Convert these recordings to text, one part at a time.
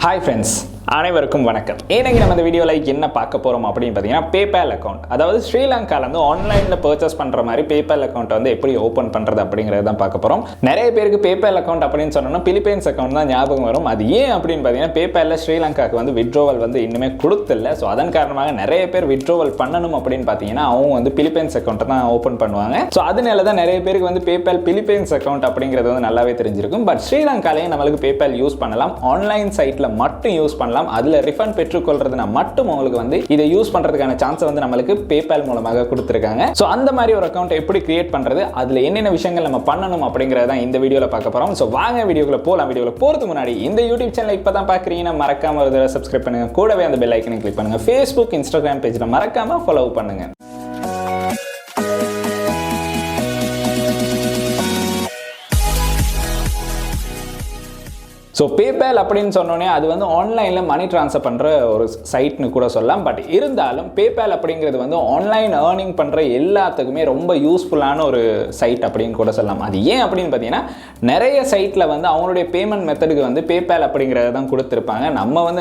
Hi friends, அனைவருக்கும் வணக்கம். இன்னைக்கு நம்ம இந்த வீடியோல என்ன பார்க்க போறோம் அப்படினு பாத்தீங்கன்னா PayPal அக்கவுண்ட். அதாவது ஸ்ரீலங்கால இருந்து ஆன்லைன்ல பர்ச்சேஸ் பண்ற மாதிரி PayPal அக்கவுண்ட் வந்து எப்படி ஓபன் பண்றது அப்படிங்கறத தான் பார்க்க போறோம். நிறைய பேருக்கு PayPal அக்கவுண்ட் அப்படினு சொன்னோம்னா பிலிப்பைன்ஸ் அக்கவுண்ட் தான் ஞாபகம் வரும். அது ஏன் அப்படினு பாத்தீங்கன்னா PayPalல ஸ்ரீலங்காக்கு வந்து வித்ட்ராவல் வந்து இன்னுமே கொடுத்தில்ல. சோ அதன் காரணமாக நிறைய பேர் வித்ட்ராவல் பண்ணனும் அப்படினு பாத்தீங்கன்னா அவங்க வந்து பிலிப்பைன்ஸ் அக்கவுண்ட் தான் ஓபன் பண்ணுவாங்க. சோ அதனால தான் நிறைய பேருக்கு வந்து PayPal பிலிப்பைன்ஸ் அக்கவுண்ட் அப்படிங்கிறது வந்து நல்லாவே தெரிஞ்சிருக்கும். பட் ஸ்ரீலங்காலயே நமக்கு PayPal யூஸ் பண்ணலாம். ஆன்லைன் சைட்ல மட்டும் யூஸ் பண்ணலாம். அதுல ரிஃபண்ட் பெற்றுக்கொள்றதுனா மட்டும் உங்களுக்கு வந்து இதை யூஸ் பண்றதுக்கான சான்ஸ் வந்து நமக்கு PayPal மூலமாக கொடுத்திருக்காங்க. சோ அந்த மாதிரி ஒரு அக்கவுண்ட் எப்படி கிரியேட் பண்றது, அதுல என்னென்ன விஷயங்கள் நம்ம பண்ணணும் அப்படிங்கறத தான் இந்த வீடியோல பார்க்க போறோம். சோ வாங்க வீடியோக்குள்ள போலாம். வீடியோல போறதுக்கு முன்னாடி இந்த YouTube சேனலை இப்பதான் பார்க்கறீங்கன்னா மறக்காம ஒரு தடவை சப்ஸ்கிரைப் பண்ணுங்க. கூடவே அந்த பெல் ஐகானை கிளிக் பண்ணுங்க. Facebook, Instagram பேஜ்ல மறக்காம ஃபாலோ பண்ணுங்க. ஸோ PayPal அப்படின்னு சொன்னோன்னே அது வந்து ஆன்லைனில் மணி ட்ரான்ஸ்ஃபர் பண்ணுற ஒரு சைட்னு கூட சொல்லலாம். பட் இருந்தாலும் PayPal அப்படிங்கிறது வந்து ஆன்லைன் ஏர்னிங் பண்ணுற எல்லாத்துக்குமே ரொம்ப யூஸ்ஃபுல்லான ஒரு சைட் அப்படின்னு கூட சொல்லலாம். அது ஏன் அப்படின்னு பார்த்தீங்கன்னா நிறைய சைட்டில் வந்து அவங்களுடைய பேமெண்ட் மெத்தடுக்கு வந்து PayPal அப்படிங்கிறத தான் கொடுத்துருப்பாங்க.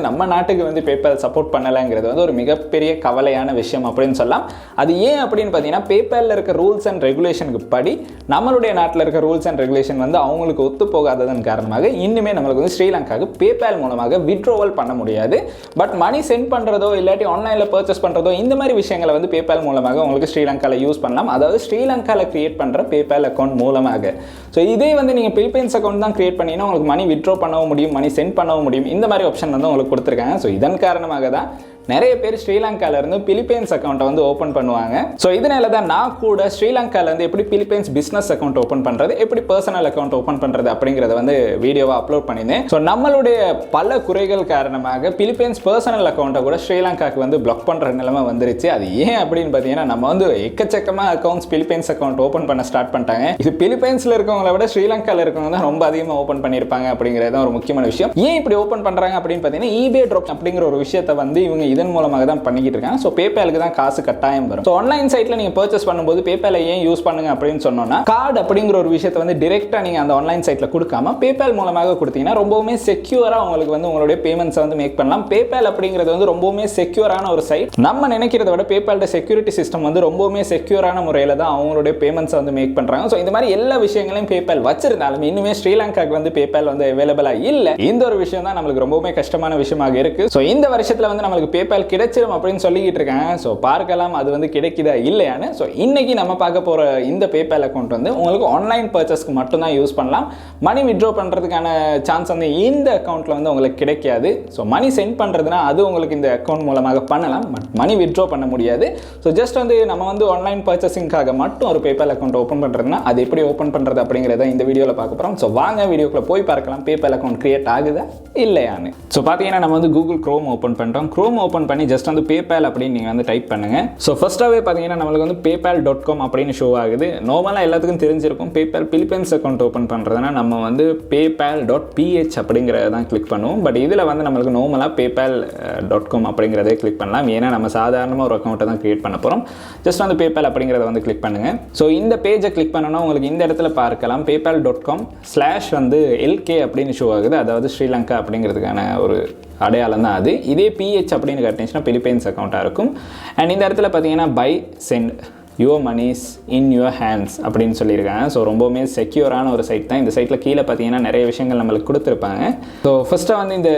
நம்ம நாட்டுக்கு வந்து PayPal சப்போர்ட் பண்ணலைங்கிறது வந்து ஒரு மிகப்பெரிய கவலையான விஷயம் அப்படின்னு சொல்லலாம். அது ஏன் அப்படின்னு பார்த்தீங்கன்னா PayPalல இருக்க ரூல்ஸ் அண்ட் ரெகுலேஷனுக்கு படி நம்மளுடைய நாட்டில் இருக்க ரூல்ஸ் அண்ட் ரெகுலேஷன் வந்து அவங்களுக்கு ஒத்து போகாததன் காரணமாக இன்னுமே நம்மளுக்கு ஸ்ரீலங்காவுக்கு PayPal மூலமாக வித்ட்ராவல் பண்ண முடியாது. பட் மணி சென்ட் பண்றதோ இல்லாட்டி ஆன்லைன்ல பர்ச்சேஸ் பண்றதோ இந்த மாதிரி விஷயங்களை வந்து PayPal மூலமாக உங்களுக்கு ஸ்ரீலங்கால யூஸ் பண்ணலாம். அதாவது ஸ்ரீலங்கால கிரியேட் பண்ற PayPal அக்கவுண்ட் மூலமாக. ஸோ இதே வந்து நீங்க பிலிப்பைன்ஸ் அக்கவுண்ட் தான் கிரியேட் பண்ணீங்கன்னா உங்களுக்கு மணி வித்ட்ரா பண்ணவும் முடியும், மணி சென்ட் பண்ணவும் முடியும். இந்த மாதிரி ஆப்ஷன் வந்து உங்களுக்கு கொடுத்துருக்காங்க. ஸோ இதன் காரணமாக தான் நிறைய பேர் ஸ்ரீலங்கால இருந்து பிலிப்பைன்ஸ் அக்கௌண்ட்டை வந்து ஓபன் பண்ணுவாங்க. ஸோ இதனால தான் நான் கூட ஸ்ரீலங்கால இருந்து எப்படி பிலிப்பைன்ஸ் பிசினஸ் அக்கௌண்ட் ஓபன் பண்றது, எப்படி பர்சனல் அக்கௌண்ட் ஓபன் பண்றது அப்படிங்கறத வந்து வீடியோவா அப்லோட் பண்ணினேன். ஸோ நம்மளுடைய பல குறைகள் காரணமாக பிலிப்பைன்ஸ் பர்சனல் அக்கௌண்ட்டை கூட ஸ்ரீலங்காக்கு வந்து பிளாக் பண்ற நிலைமை வந்துருச்சு. அது ஏன் அப்படின்னு பார்த்தீங்கன்னா நம்ம வந்து எக்கச்சக்கமா அக்கௌண்ட்ஸ் பிலிப்பைன்ஸ் அக்கௌண்ட் ஓபன் பண்ண ஸ்டார்ட் பண்ணிட்டாங்க. இது பிலிப்பைன்ஸ்ல இருக்கவங்களை விட ஸ்ரீலங்கால இருக்கவங்க தான் ரொம்ப அதிகமாக ஓபன் பண்ணியிருப்பாங்க அப்படிங்கிறது ஒரு முக்கியமான விஷயம். ஏன் இப்படி ஓபன் பண்றாங்க அப்படின்னு பார்த்தீங்கன்னா eBay drop அப்படிங்கிற ஒரு விஷயத்தை வந்து இவங்க இதன் மூலமாக தான் பண்ணிக்கிட்டு இருக்காங்க. ஸோ PayPalக்கு தான் காசு கட்டாயம் வரும். ஸோ ஆன்லைன் சைட்ல நீங்க பர்ச்சேஸ் பண்ணும்போது PayPal ஏன் யூஸ் பண்ணுங்க அப்படின்னு சொன்னோம்னா கார்டு அப்படிங்கிற ஒரு விஷயத்தை வந்து டைரக்டா நீங்க அந்த ஆன்லைன் சைட்ல கொடுக்காம PayPal மூலமாக கொடுத்தீங்கன்னா ரொம்பவுமே செக்யூரா உங்களுக்கு வந்து உங்களுடைய பேமெண்ட்ஸ் வந்து மேக் பண்ணலாம். PayPal அப்படிங்கிறது வந்து ரொம்பவுமே செக்யூரான ஒரு சைட். நம்ம நினைக்கிறத விட PayPalோட செக்யூரிட்டி சிஸ்டம் வந்து ரொம்பவுமே செக்யூரான முறையில தான் அவங்களுடைய பேமெண்ட்ஸ் வந்து மேக் பண்றாங்க. ஸோ இந்த மாதிரி எல்லா விஷயங்களையும் PayPal வச்சிருந்தாலும் இன்னுமே ஸ்ரீலங்காக்கு வந்து PayPal வந்து அவைலபிளா இல்ல. இந்த ஒரு விஷயம் தான் நமக்கு ரொம்பவுமே கஷ்டமான விஷயமாக இருக்கு. ஸோ இந்த வருஷத்துல வந்து நமக்கு PayPal கிடைச்சிரும் அப்படின்னு சொல்லிக்கிட்டு இருக்காங்க. ஸோ பார்க்கலாம் அது வந்து கிடைக்குதா இல்லையான்னு. ஸோ இன்னைக்கு நம்ம பார்க்க போற இந்த PayPal அக்கௌண்ட் வந்து உங்களுக்கு ஆன்லைன் பர்ச்சேஸ்க்கு மட்டும் தான் யூஸ் பண்ணலாம். மணி வித்ட்ரா பண்றதுக்கான சான்ஸ் வந்து இந்த அக்கௌண்ட்ல வந்து உங்களுக்கு கிடைக்காது. ஸோ மணி சென்ட் பண்றதுனா அது உங்களுக்கு இந்த அக்கௌண்ட் மூலமாக பண்ணலாம். பட் மணி வித்ட்ரா பண்ண முடியாது. ஸோ ஜஸ்ட் வந்து நம்ம வந்து ஆன்லைன் பர்ச்சேசிங்காக மட்டும் ஒரு PayPal அக்கௌண்ட் ஓப்பன் பண்றதுனா அது எப்படி ஓப்பன் பண்றது அப்படிங்கறத இந்த வீடியோல பார்க்க போறோம். ஸோ வாங்க வீடியோக்குள்ள போய் பார்க்கலாம் PayPal அக்கௌண்ட் கிரியேட் ஆகுதா இல்லையான்னு. ஸோ பாத்தீங்கன்னா நம்ம வந்து Google Chrome ஓப்பன் பண்றோம். Chrome ஓப்பன் பண்ணி ஜஸ்ட் வந்து PayPal அப்படின்னு நீங்க வந்து டைப் பண்ணுங்க. ஸோ ஃபர்ஸ்டாவே பாத்தீங்கன்னா நமக்கு வந்து paypal.com அப்படின்னு ஷோ ஆகுது. நார்மலா எல்லாத்துக்கும் தெரிஞ்சிருக்கும் PayPal பிலிப்பைன்ஸ் அக்கௌண்ட் ஓப்பன் பண்றதுனா நம்ம வந்து paypal.ph அப்படிங்கறத தான் கிளிக் பண்ணுவோம். பட் இதுல வந்து நமக்கு நார்மலா paypal.com அப்படிங்கறதை கிளிக் பண்ணலாம். ஏன்னா நம்ம சாதாரணமா ஒரு அக்கௌண்ட்டை தான் கிரியேட் பண்ண போறோம். ஜஸ்ட் வந்து PayPal அப்படிங்கறத வந்து கிளிக் பண்ணுங்க. ஸோ இந்த பேஜை கிளிக் பண்ணனும் உங்களுக்கு இந்த இடத்துல பார்க்கலாம் paypal.com/ வந்து LK அப்படின்னு ஷோ ஆகுது. அதாவது ஸ்ரீலங்கா அப்படிங்கிறதுக்கான ஒரு அடையாளம் தான் அது. இதே PH அப்படின்னு காட்டினீங்கன்னா பிலிப்பைன்ஸ் அக்கௌண்ட்டாக இருக்கும். அண்ட் இந்த இடத்துல பார்த்தீங்கன்னா by send your monies in your hands அப்படின்னு சொல்லியிருக்காங்க. ஸோ ரொம்பவுமே செக்யூரான ஒரு சைட் தான். இந்த சைட்டில் கீழே பார்த்தீங்கன்னா நிறைய விஷயங்கள் நம்மளுக்கு கொடுத்துருப்பாங்க. ஸோ ஃபஸ்ட்டாக வந்து இந்த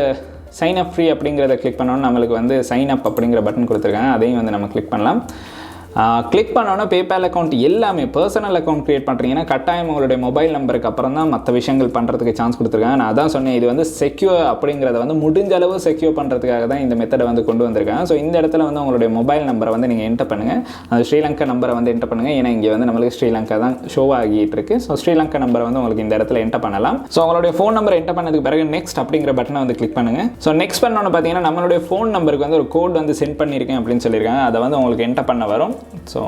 சைன் அப் ஃப்ரீ அப்படிங்கிறத கிளிக் பண்ணோன்னா நம்மளுக்கு வந்து சைன் அப் அப்படிங்கிற பட்டன் கொடுத்துருக்காங்க. அதையும் வந்து நம்ம கிளிக் பண்ணலாம். கிளிக் பண்ணோன்னா PayPal அக்கௌண்ட் எல்லாமே பர்சனல் அக்கௌண்ட் கிரியேட் பண்ணுறீங்கன்னா கட்டாயம் உங்களுடைய மொபைல் நம்பருக்கு அப்புறம் தான் மற்ற விஷயங்கள் பண்ணுறதுக்கு சான்ஸ் கொடுத்துருக்காங்க. நான் அதான் சொன்னேன், இது வந்து செக்யூர் அப்படிங்கிறத வந்து முடிஞ்ச அளவு செக்யூர் பண்ணுறதுக்காக தான் இந்த மெத்தடை வந்து கொண்டு வந்திருக்காங்க. ஸோ இந்த இடத்துல வந்து உங்களுடைய மொபைல் நம்பரை வந்து நீங்கள் என்டர் பண்ணுங்கள். அந்த ஸ்ரீலங்கா நம்பரை வந்து என்டர் பண்ணுங்கள். ஏன்னா இங்கே வந்து நம்மளுக்கு ஸ்ரீலங்கா தான் ஷோ ஆகிட்டு இருக்கு. ஸோ ஸ்ரீலங்கா நம்பரை வந்து உங்களுக்கு இந்த இடத்துல என்டர் பண்ணலாம். ஸோ உங்களுடைய ஃபோன் நம்பரை என்டர் பண்ணதுக்கு பிறகு நெக்ஸ்ட் அப்படிங்கிற பட்டனை வந்து கிளிக் பண்ணுங்கள். ஸோ நெக்ஸ்ட் பண்ணோன்னு பார்த்தீங்கன்னா நம்மளுடைய ஃபோன் நம்பருக்கு வந்து ஒரு கோட் வந்து சென்ட் பண்ணியிருக்கேன் அப்படின்னு சொல்லியிருக்காங்க. அதை வந்து உங்களுக்கு என்டர் பண்ண வரும். ஸோ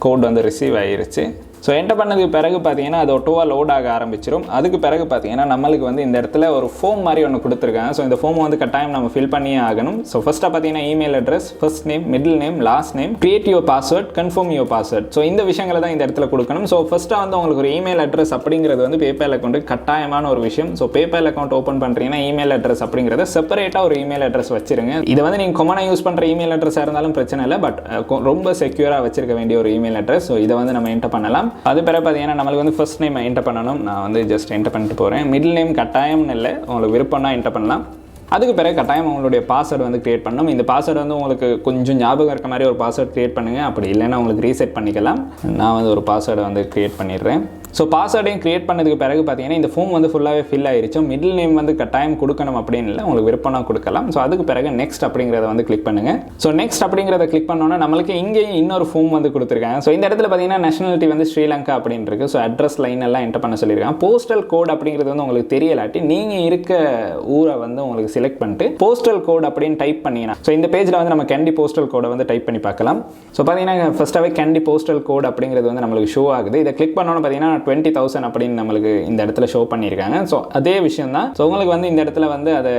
கோட் வந்து ரிசீவ் ஆகிருச்சு. ஸோ என்டர் பண்ணதுக்கு பிறகு பார்த்தீங்கன்னா அது ஒட்டோவாக லோட் ஆக ஆரம்பிச்சிடும். அதுக்கு பிறகு பார்த்தீங்கன்னா நம்மளுக்கு வந்து இந்த இடத்துல ஒரு ஃபார்ம் மாதிரி ஒன்று கொடுத்துருக்காங்க. ஸோ இந்த ஃபார்ம் வந்து கட்டாயம் நம்ம ஃபில் பண்ணியே ஆகணும். ஸோ ஃபஸ்ட்டாக பார்த்தீங்கன்னா email address, first name, middle name, last name, create your password, confirm your password. So இந்த விஷயங்களை தான் இந்த இடத்துல கொடுக்கணும். ஸோ ஃபஸ்ட்டாக வந்து உங்களுக்கு ஒரு இமெயில் அட்ரஸ் அப்படிங்கிறது வந்து பேபால் அக்கௌண்ட் கட்டாயமான ஒரு விஷயம். ஸோ பேபால் அக்கௌண்ட் ஓப்பன் பண்ணுறீங்கன்னா இமெயில் அட்ரஸ் அப்படிங்கிறத செப்பரேட்டாக ஒரு இமெயில் அட்ரஸ் வச்சிருங்க. இதை வந்து நீங்கள் காமனாக யூஸ் பண்ணுற இமெயில் அட்ரஸாக இருந்தாலும் பிரச்சனை இல்லை, பட் ரொம்ப செக்யூராக வச்சிருக்க வேண்டிய ஒரு இமெயில் அட்ரஸ். ஸோ இதை வந்து நம்ம என்டர் பண்ணலாம். அது பிறகு பார்த்தீங்கன்னா நம்மளுக்கு வந்து ஃபர்ஸ்ட் நேம் என்டர் பண்ணணும். நான் வந்து ஜஸ்ட் என்டர் பண்ணிட்டு போகிறேன். மிடில் நேம் கட்டாயம்னு இல்லை, உங்களுக்கு விருப்பம்னா என்டர் பண்ணலாம். அதுக்கு பிறகு கட்டாயம் உங்களுடைய பாஸ்வேர்டு வந்து கிரியேட் பண்ணணும். இந்த பாஸ்வேர்டு வந்து உங்களுக்கு கொஞ்சம் ஞாபகம் இருக்க மாதிரி ஒரு பாஸ்வேர்டு கிரியேட் பண்ணுங்கள். அப்படி இல்லைன்னா உங்களுக்கு ரீசெட் பண்ணிக்கலாம். நான் வந்து ஒரு பாஸ்வேர்டை வந்து கிரியேட் பண்ணிடுறேன். ஸோ பாஸ்வேர்டையும் கிரியேட் பண்ணதுக்கு பிறகு பார்த்தீங்கன்னா இந்த ஃபார்ம் வந்து ஃபுல்லாகவே ஃபில் ஆயிருச்சு. மிடில் நேம் வந்து கட்டாயம் கொடுக்கணும் அப்படின்னு இல்லை, உங்களுக்கு விருப்பம்னா கொடுக்கலாம். ஸோ அதுக்கு பிறகு நெக்ஸ்ட் அப்படிங்கிறத வந்து கிளிக் பண்ணுங்கள். ஸோ நெக்ஸ்ட் அப்படிங்கிறத கிளிக் பண்ணோன்னா நம்மளுக்கு இங்கேயும் இன்னொரு ஃபார்ம் வந்து கொடுத்துருக்காங்க. ஸோ இந்த இடத்துல பார்த்தீங்கன்னா நேஷனாலிட்டி வந்து ஸ்ரீலங்கா அப்படின்னு இருக்குது. ஸோ அட்ரஸ் லைன் எல்லாம் என்டர் பண்ண சொல்லியிருக்காங்க. போஸ்டல் கோட் அப்படிங்கிறது வந்து உங்களுக்கு தெரியலாட்டி நீங்கள் இருக்க ஊரை வந்து உங்களுக்கு செலக்ட் பண்ணிட்டு போஸ்டல் கோட் அப்படின்னு டைப் பண்ணிங்கன்னா ஸோ இந்த பேஜில் வந்து நம்ம கேண்டி போஸ்டல் கோடை வந்து டைப் பண்ணி பார்க்கலாம். ஸோ பார்த்தீங்கன்னா ஃபஸ்ட்டாகவே கேண்டி போஸ்டல் கோட் அப்படிங்கிறது வந்து நம்மளுக்கு ஷோ ஆகுது. இதை கிளிக் பண்ணோன்னு பார்த்தீங்கன்னா 20,000 அப்படின்னு நம்மளுக்கு இந்த இடத்துல ஷோ பண்ணியிருக்காங்க. ஸோ அதே விஷயம் தான். ஸோ உங்களுக்கு வந்து இந்த இடத்துல வந்து அதை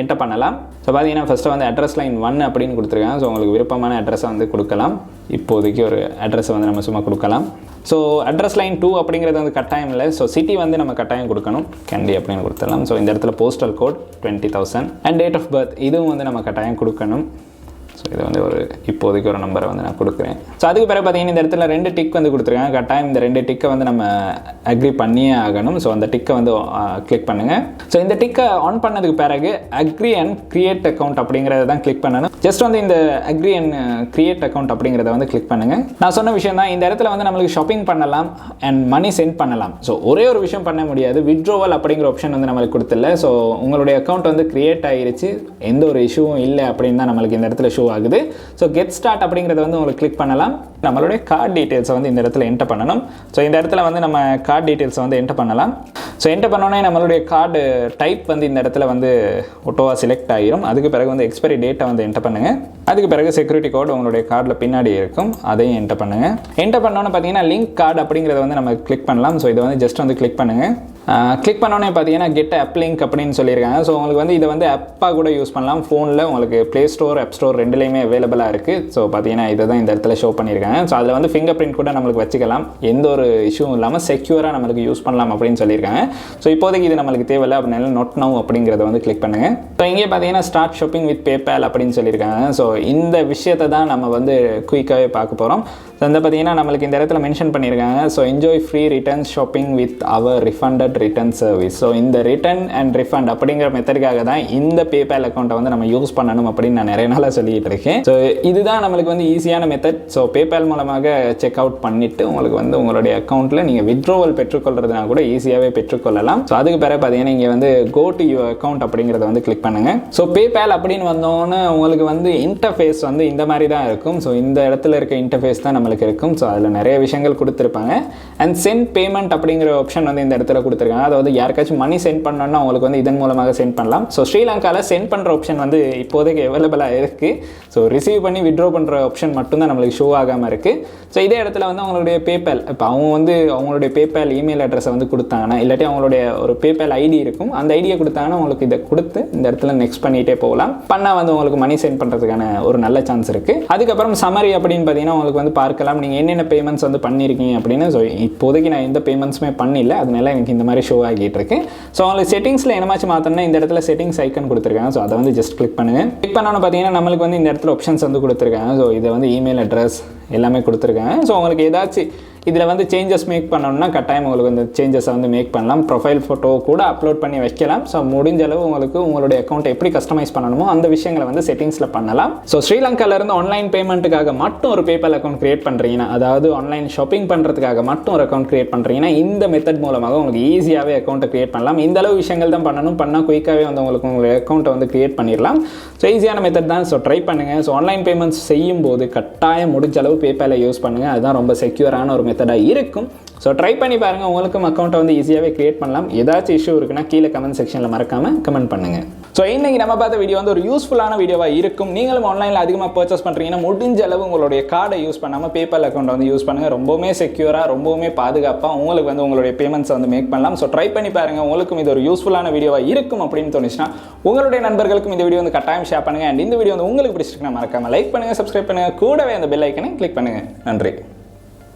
என்டர் பண்ணலாம். ஸோ பார்த்தீங்கன்னா ஃபஸ்ட்டு வந்து அட்ரஸ் லைன் 1 அப்படின்னு கொடுத்துருக்காங்க. ஸோ உங்களுக்கு விருப்பமான அட்ரஸை வந்து கொடுக்கலாம். இப்போதைக்கு ஒரு அட்ரஸை வந்து நம்ம சும்மா கொடுக்கலாம். ஸோ அட்ரஸ் லைன் 2 அப்படிங்கிறது வந்து கட்டாயம் இல்லை. ஸோ சிட்டி வந்து நம்ம கட்டாயம் கொடுக்கணும். கேண்டி அப்படின்னு கொடுத்துடலாம். ஸோ இந்த இடத்துல postal code 20,000 and date of birth இதுவும் வந்து நம்ம கட்டாயம் கொடுக்கணும். ஸோ இது வந்து ஒரு இப்போதைக்கு ஒரு நம்பரை வந்து நான் கொடுக்குறேன். ஸோ அதுக்கு பிறகு பார்த்தீங்கன்னா இந்த இடத்துல 2 டிக் வந்து கொடுத்துருக்காங்க. கட்டாயம் இந்த 2 டிக்கை வந்து நம்ம அக்ரி பண்ணியே ஆகணும். ஸோ அந்த டிக்கை வந்து கிளிக் பண்ணுங்கள். ஸோ இந்த டிக்கை ஆன் பண்ணதுக்கு பிறகு அக்ரி அண்ட் கிரியேட் அக்கௌண்ட் அப்படிங்கிறத தான் கிளிக் பண்ணணும். ஜஸ்ட் வந்து இந்த அக்ரி அண்ட் கிரியேட் அக்கௌண்ட் அப்படிங்கிறத வந்து கிளிக் பண்ணுங்கள். நான் சொன்ன விஷயம் தான். இந்த இடத்துல வந்து நம்மளுக்கு ஷாப்பிங் பண்ணலாம் அண்ட் மணி சென்ட் பண்ணலாம். ஸோ ஒரே ஒரு விஷயம் பண்ண முடியாது, வித்ட்ரோவல் அப்படிங்கிற ஆப்ஷன் வந்து நம்மளுக்கு கொடுத்துல. ஸோ உங்களுடைய அக்கௌண்ட் வந்து கிரியேட் ஆகிருச்சு, எந்த ஒரு இஷ்யூவும் இல்லை அப்படின்னு தான் நம்மளுக்கு இந்த இடத்துல ஷோ ஆகுது. ஸோ கெட் ஸ்டார்ட் அப்படிங்கிறத வந்து உங்களுக்கு கிளிக் பண்ணலாம். நம்மளுடைய கார்டு டீட்டெயில்ஸை வந்து இந்த இடத்துல என்டர் பண்ணணும். ஸோ இந்த இடத்துல வந்து நம்ம கார்டு டீட்டெயில்ஸை வந்து என்டர் பண்ணலாம். ஸோ என்டர் பண்ணோன்னே நம்மளுடைய கார்டு டைப் வந்து இந்த இடத்துல வந்து ஒட்டோவாக செலக்ட் ஆகிரும். அதுக்கு பிறகு வந்து எக்ஸ்பைரி டேட்டை வந்து என்டர் பண்ணுங்கள். அதுக்கு பிறகு செக்யூரிட்டி கோட் உங்களுடைய கார்டில் பின்னாடி இருக்கும், அதையும் என்டர் பண்ணுங்கள். என்டர் பண்ணோன்னு பார்த்தீங்கன்னா லிங்க் கார்டு அப்படிங்கிறத வந்து நம்ம கிளிக் பண்ணலாம். ஸோ இதை வந்து ஜஸ்ட் வந்து கிளிக் பண்ணுங்கள். கிளிக் பண்ணோன்னே பார்த்தீங்கன்னா கெட் ஆப் லிங்க் அப்படின்னு சொல்லியிருக்காங்க. ஸோ உங்களுக்கு வந்து இதை வந்து ஆப்பாக கூட யூஸ் பண்ணலாம். ஃபோனில் உங்களுக்கு ப்ளே ஸ்டோர், ஆப் ஸ்டோர் ரெண்டுலேயுமே அவைலபிளாக இருக்குது. ஸோ பார்த்தீங்கன்னா இதை தான் இந்த இடத்துல ஷோ பண்ணியிருக்காங்க. ஸோ அதில் வந்து ஃபிங்கர் பிரிண்ட் கூட நம்மளுக்கு வச்சுக்கலாம், எந்த ஒரு இஷ்யூவும் இல்லாமல் செக்யூராக நம்மளுக்கு யூஸ் பண்ணலாம் அப்படின்னு சொல்லியிருக்காங்க. ஸோ இப்போதைக்கு இது நம்மளுக்கு தேவையில்லை அப்படின்னால நோட் நவ் அப்படிங்கிறத வந்து கிளிக் பண்ணுங்கள். ஸோ இங்கே பார்த்தீங்கன்னா ஸ்டார்ட் ஷாப்பிங் வித் பேபால் அப்படின்னு சொல்லியிருக்காங்க. ஸோ இந்த விஷயத்தை தான் நம்ம வந்து குயிக்காகவே பார்க்க போகிறோம். ஸோ இந்த பார்த்தீங்கன்னா நம்மளுக்கு இந்த இடத்துல மென்ஷன் பண்ணியிருக்காங்க. So enjoy free return shopping with our refunded return service. So இந்த ரிட்டர்ன் அண்ட் ரிஃபண்ட் அப்படிங்கிற மெத்தடுக்காக தான் இந்த பேபால் அக்கௌண்ட்டை வந்து நம்ம யூஸ் பண்ணணும் அப்படின்னு நான் நிறைய நாளாக சொல்லிட்டு இருக்கேன். ஸோ இதுதான் நம்மளுக்கு வந்து ஈஸியான மெத்தட். ஸோ பேபால் மூலமாக செக் அவுட் பண்ணிவிட்டு உங்களுக்கு வந்து உங்களுடைய அக்கௌண்ட்டில் நீங்கள் வித்ட்ரோவல் பெற்றுக்கொள்றதுனா கூட ஈஸியாகவே பெற்றுக்கொள்ளலாம். ஸோ அதுக்கு பிறகு பார்த்தீங்கன்னா இங்கே வந்து கோ டு யுவர் அக்கௌண்ட் அப்படிங்கிறத வந்து கிளிக் பண்ணுங்கள். ஸோ பேபால் அப்படின்னு வந்தோன்னே உங்களுக்கு வந்து இன்டர்ஃபேஸ் வந்து இந்த மாதிரி தான் இருக்கும். ஸோ இந்த இடத்துல இருக்க இன்டர்ஃபேஸ் தான் நம்மளுக்கு இருக்கும். ஸோ அதில் நிறைய விஷயங்கள் கொடுத்துருப்பாங்க. அண்ட் சென்ட் பேமெண்ட் அப்படிங்கிற ஆப்ஷன் வந்து இந்த இடத்துல கொடுத்துருக்காங்க. அதாவது யாருக்காச்சும் மணி சென்ட் பண்ணணும்னா உங்களுக்கு வந்து இதன் மூலமாக சென்ட் பண்ணலாம். ஸோ ஸ்ரீலங்காவில் சென்ட் பண்ணுற ஆப்ஷன் வந்து இப்போதைக்கு அவைலபிளாக இருக்குது. ஸோ ரிசீவ் பண்ணி வித்ட்ரா பண்ணுற ஆப்ஷன் மட்டும்தான் நம்மளுக்கு ஷோ ஆகாமல் இருக்குது. ஸோ இதே இடத்துல வந்து அவங்களுடைய பேபால், இப்போ அவங்க வந்து அவங்களுடைய பேபால் இமெயில் அட்ரஸை வந்து கொடுத்தாங்கன்னா, இல்லாட்டி அவங்களுடைய ஒரு பேபால் ஐடி இருக்கும், அந்த ஐடியை கொடுத்தாங்கன்னா உங்களுக்கு இதை கொடுத்து இந்த இடத்துல நெக்ஸ்ட் பண்ணிகிட்டே போகலாம். பண்ணால் வந்து உங்களுக்கு மணி சென்ட் பண்ணுறதுக்கான ஒரு நல்ல சான்ஸ் இருக்குது. அதுக்கப்புறம் சமரி அப்படின்னு பார்த்தீங்கன்னா உங்களுக்கு வந்து பார்க்கலாம் நீங்கள் என்னென்ன பேமெண்ட்ஸ் வந்து பண்ணியிருக்கீங்க அப்படின்னு. ஸோ இப்போதைக்கு நான் எந்த பேமெண்ட்ஸுமே பண்ணல, அதனால எனக்கு இந்த மாதிரி ஷோ ஆகிட்டு இருக்கு. ஸோ உங்களுக்கு செட்டிங்ஸில் என்னமாச்சும் மாற்றணும்னா இந்த இடத்துல செட்டிங்ஸ் ஐக்கன் கொடுத்துருக்காங்க. ஸோ அதை வந்து ஜஸ்ட் கிளிக் பண்ணுங்கள். கிளிக் பண்ணோன்னு பார்த்தீங்கன்னா நம்மளுக்கு வந்து இந்த இடத்துல ஆப்ஷன்ஸ் வந்து கொடுத்துருக்காங்க. ஸோ இதை வந்து இமெயில் அட்ரஸ் எல்லாமே கொடுத்துருக்காங்க. ஸோ உங்களுக்கு ஏதாச்சும் இதில் வந்து சேஞ்சஸ் மேக் பண்ணணும்னா கட்டாயம் உங்களுக்கு இந்த சேஞ்சஸை வந்து மேக் பண்ணலாம். ப்ரொஃபைல் ஃபோட்டோ கூட அப்லோட் பண்ணி வைக்கலாம். ஸோ முடிஞ்ச அளவு உங்களுக்கு உங்களுடைய அக்கௌண்ட்டை எப்படி கஸ்டமைஸ் பண்ணணுமோ அந்த விஷயங்களை வந்து செட்டிங்ஸில் பண்ணலாம். ஸோ ஸ்ரீலங்காவிலேருந்து ஆன்லைன் பேமெண்ட்டுக்காக மட்டும் ஒரு பேபால் அக்கௌண்ட் கிரியேட் பண்ணுறீங்கன்னா, அதாவது ஆன்லைன் ஷாப்பிங் பண்ணுறதுக்காக மட்டும் ஒரு அக்கௌண்ட் கிரியேட் பண்ணுறீங்கன்னா இந்த மெத்தட் மூலமாக உங்களுக்கு ஈஸியாகவே அக்கௌண்ட்டை கிரியேட் பண்ணலாம். இந்த அளவு விஷயங்கள் தான் பண்ணால் குயிக்காகவே வந்து உங்களுக்கு உங்களுடைய அக்கௌண்ட்டை வந்து கிரியேட் பண்ணிடலாம். ஸோ ஈஸியான மெத்தட் தான். ஸோ ட்ரை பண்ணுங்கள். ஸோ ஆன்லைன் பேமெண்ட்ஸ் செய்யும் போது கட்டாயம் முடிஞ்ச அளவு பேபாலை யூஸ் பண்ணுங்கள். அதுதான் ரொம்ப செக்யூரான ஒரு மெத்தடாக இருக்கும். ஸோ ட்ரை பண்ணி பாருங்கள், உங்களுக்கும் அக்கௌண்ட்டை வந்து ஈஸியாகவே க்ரியேட் பண்ணலாம். ஏதாச்சும் இஷ்யூ இருக்குன்னா கீழே கமெண்ட் செக்ஷனில் மறக்காமல் கமெண்ட் பண்ணுங்கள். ஸோ இன்றைக்கி நம்ம பார்த்த வீடியோ வந்து ஒரு யூஸ்ஃபுல்லான வீடியோவாக இருக்கும். நீங்களும் ஆன்லைனில் அதிகமாக பர்ச்சேஸ் பண்ணுறீங்கன்னா முடிஞ்ச அளவு உங்களுடைய கார்டை யூஸ் பண்ணாமல் பேபால் அக்கௌண்ட்டை வந்து யூஸ் பண்ணுங்கள். ரொம்பவுமே செக்யூராக, ரொம்பவுமே பாதுகாப்பாக உங்களுக்கு வந்து உங்களுடைய பேமெண்ட்ஸை வந்து மேக் பண்ணலாம். ஸோ ட்ரை பண்ணி பாருங்கள், உங்களுக்கும் இது ஒரு யூஸ்ஃபுல்லான வீடியோவாக இருக்கும் அப்படின்னு தோணுச்சுன்னா உங்களுடைய நண்பர்களுக்கும் இந்த வீடியோ வந்து கட்டாயம் ஷேர் பண்ணுங்கள். அண்ட் இந்த வீடியோ வந்து உங்களுக்கு பிடிச்சிருக்குன்னா மறக்காமல் லைக் பண்ணுங்கள், சப்ஸ்கிரைப் பண்ணுங்கள், கூடவே அந்த பெல் ஐக்கனை கிளிக் பண்ணுங்கள். நன்றி.